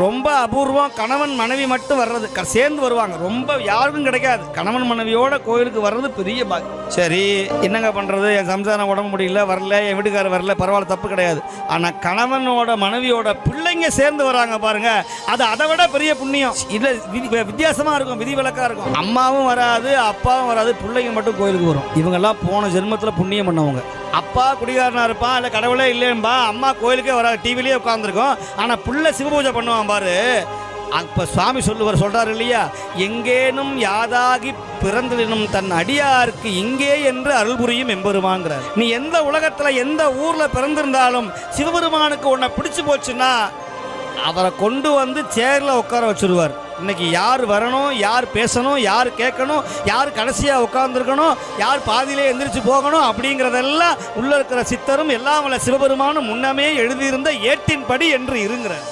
ரொம்ப அபூர்வம். கணவன் மனைவி மட்டும் வர்றது, சேர்ந்து வருவாங்க. ரொம்ப யாருக்கும் கிடைக்காது. கணவன் மனைவியோட கோயிலுக்கு வர்றது பெரிய பாக்கியம். சரி, என்னங்க பண்றது, என் சம்சாரம் உடம்பு முடியல, வரல, என் வீட்டுக்காரர் வரல, பரவாயில்ல, தப்பு கிடையாது. ஆனா கணவனோட மனைவியோட பிள்ளைங்க சேர்ந்து வராங்க பாருங்க, அது அதை விட பெரிய புண்ணியம். இல்ல வித்தியாசமா இருக்கும், விதிவிலக்கா இருக்கும். அம்மாவும் வராது, அப்பாவும் வராது, பிள்ளைங்க மட்டும் கோயிலுக்கு வரும். இவங்கெல்லாம் போன ஜென்மத்தில் புண்ணியம் பண்ணவங்க. அப்பா குடிகாரனா இருப்பான், இல்லை கடவுளே இல்லைன்பா, அம்மா கோயிலுக்கே வராது, டிவிலேயே உட்காந்துருக்கோம். ஆனால் புள்ள சிவபூஜை பண்ணுவான் பாரு. அப்போ சுவாமி சொல்றாரு இல்லையா, எங்கேனும் யாதாகி பிறந்தினும் தன் அடியாருக்கு இங்கே என்று அருள் புரியும் எம்பெருமான்கிறார். நீ எந்த உலகத்தில் எந்த ஊரில் பிறந்திருந்தாலும் சிவபெருமானுக்கு உன்னை பிடிச்சு போச்சுன்னா அவரை கொண்டு வந்து சேர்ல உட்கார வச்சிருவார். இன்னைக்கு யார் வரணும், யார் பேசணும், யார் கேட்கணும், யார் கடைசியாக உட்கார்ந்துருக்கணும், யார் பாதியிலே எந்திரிச்சு போகணும் அப்படிங்கிறதெல்லாம் உள்ள இருக்கிற சித்தரும் எல்லாம் சிவபெருமானும் முன்னமே எழுதியிருந்த ஏட்டின்படி என்று இருங்கிறார்.